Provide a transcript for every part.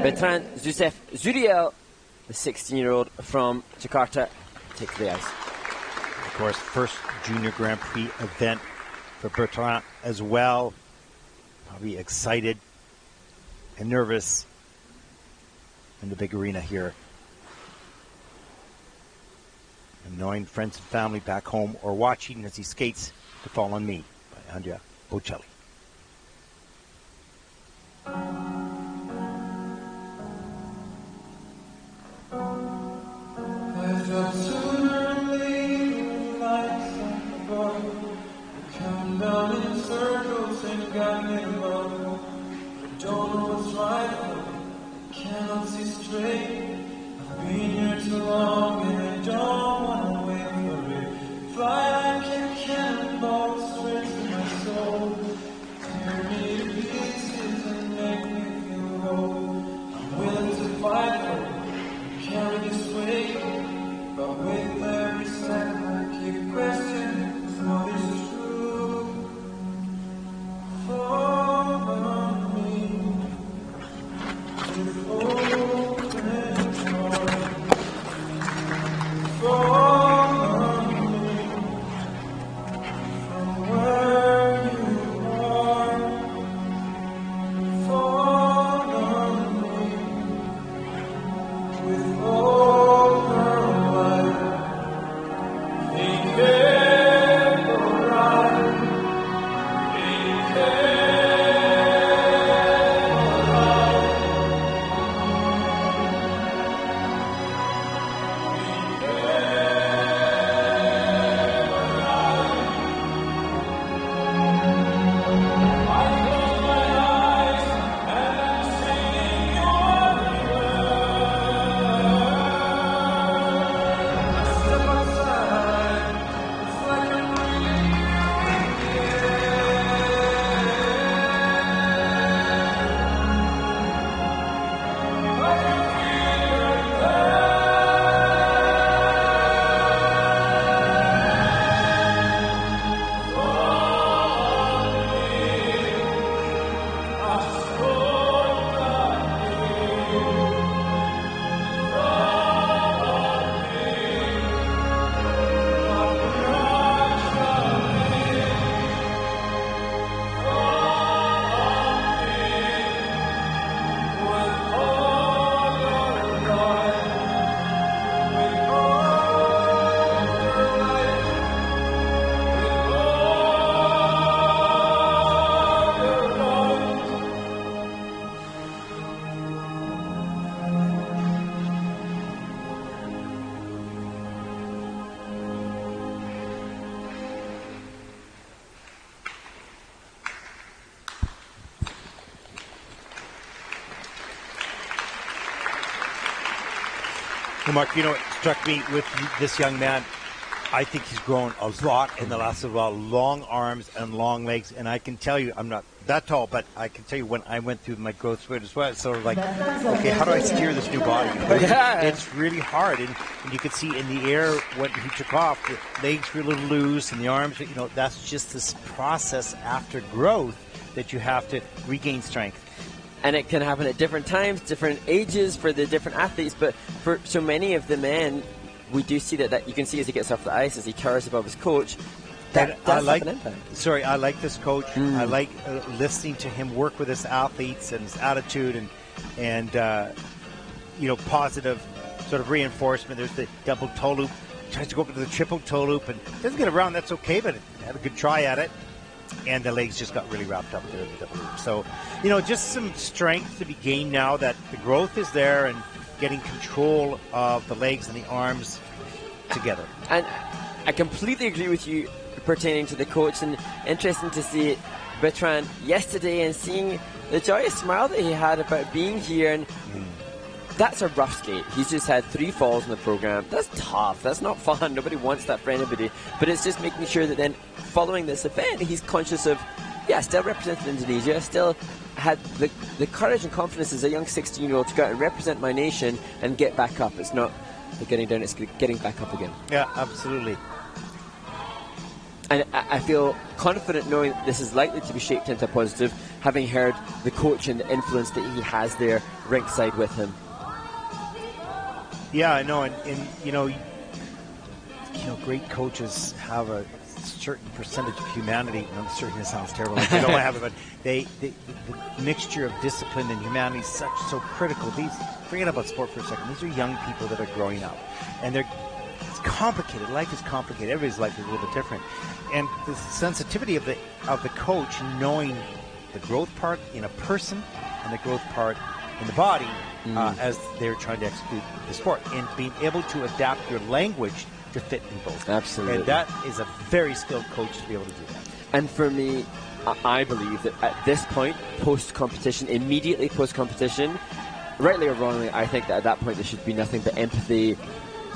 Betrand, Zeusef, ZURIEL, the 16-year-old from Jakarta, takes the ice. Of course, first Junior Grand Prix event for Betrand as well. Probably excited and nervous in the big arena here. And knowing friends and family back home or watching as he skates To Fall on Me by Andrea Bocelli. Cannot see straight. I've been here too long and I don't want to wait for it. Fly like a cannonball straight to my soul. Tear me to pieces and make me feel whole. I'm willing to fight for it, carry this weight. But with every second I keep questioning what is true. For me. Well, Mark, you know what struck me with this young man? I think he's grown a lot in the last little while. Long arms and long legs. And I can tell you, I'm not that tall, but I can tell you when I went through my growth spurt as well, it's sort of like, okay, how do I steer this new body? Yeah. It's really hard. And you could see in the air when he took off, the legs were a little loose and the arms, you know, that's just this process after growth that you have to regain strength. And it can happen at different times, different ages for the different athletes. But for so many of the men, we do see that you can see as he gets off the ice, as he towers above his coach, that does have an impact. Sorry, I like this coach. I like listening to him work with his athletes and his attitude and you know, positive sort of reinforcement. There's the double toe loop. Tries to go up to the triple toe loop and doesn't get around. That's okay, but had a good try at it. And the legs just got really wrapped up there in the double loop. So, you know, just some strength to be gained now that the growth is there and getting control of the legs and the arms together. And I completely agree with you pertaining to the coach, and interesting to see Betrand yesterday and seeing the joyous smile that he had about being here. And that's a rough skate. He's just had 3 falls in the program. That's tough. That's not fun. Nobody wants that for anybody. But it's just making sure that then following this event, he's conscious of, yeah, still represented Indonesia, still had the courage and confidence as a young 16-year-old to go out and represent my nation and get back up. It's not getting down, it's getting back up again. Yeah, absolutely. And I feel confident knowing that this is likely to be shaped into a positive, having heard the coach and the influence that he has there ringside with him. Yeah, I know, and great coaches have a certain percentage of humanity. No, certainly sounds terrible. Like they don't have it, but the mixture of discipline and humanity is so critical. Forget about sport for a second. These are young people that are growing up, and it's complicated. Life is complicated. Everybody's life is a little bit different, and the sensitivity of the coach knowing the growth part in a person and the growth part in the body as they're trying to execute the sport, and being able to adapt your language to fit in both. Absolutely. And that is a very skilled coach to be able to do that. And for me, I believe that at this point, post-competition, immediately post-competition, rightly or wrongly, I think that at that point there should be nothing but empathy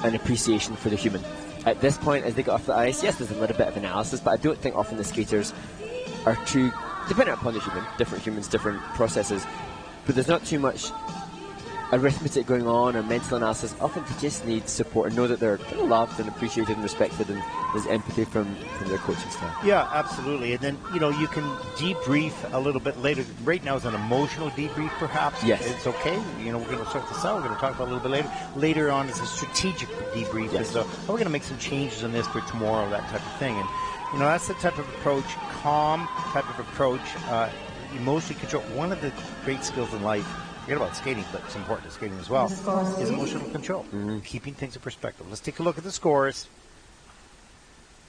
and appreciation for the human. At this point, as they get off the ice, yes, there's a little bit of analysis, but I don't think often the skaters are too, depending upon the human, different humans, different processes, but there's not too much arithmetic going on or mental analysis. Often they just need support and know that they're loved and appreciated and respected, and there's empathy from their coaching staff. Yeah, absolutely. And then, you can debrief a little bit later. Right now is an emotional debrief, perhaps. Yes. It's okay. We're going to sort this out. We're going to talk about it a little bit later. Later on is a strategic debrief. Yes. So we're going to make some changes on this for tomorrow, that type of thing. And, that's the type of approach, calm type of approach, emotionally control. One of the great skills in life, forget about skating, but it's important to skating as well, is emotional control, keeping things in perspective. Let's take a look at the scores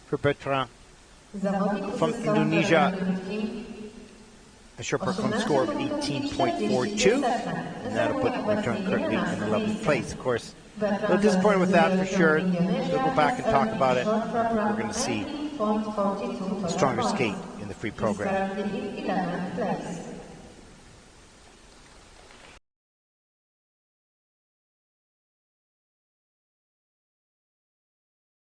for Betrand from Indonesia. A short performance score of 18.42, and that'll put Betrand currently in 11th place. Of course, a little disappointed with that for sure. We'll go back and talk about it. We're going to see a stronger skate in the free program.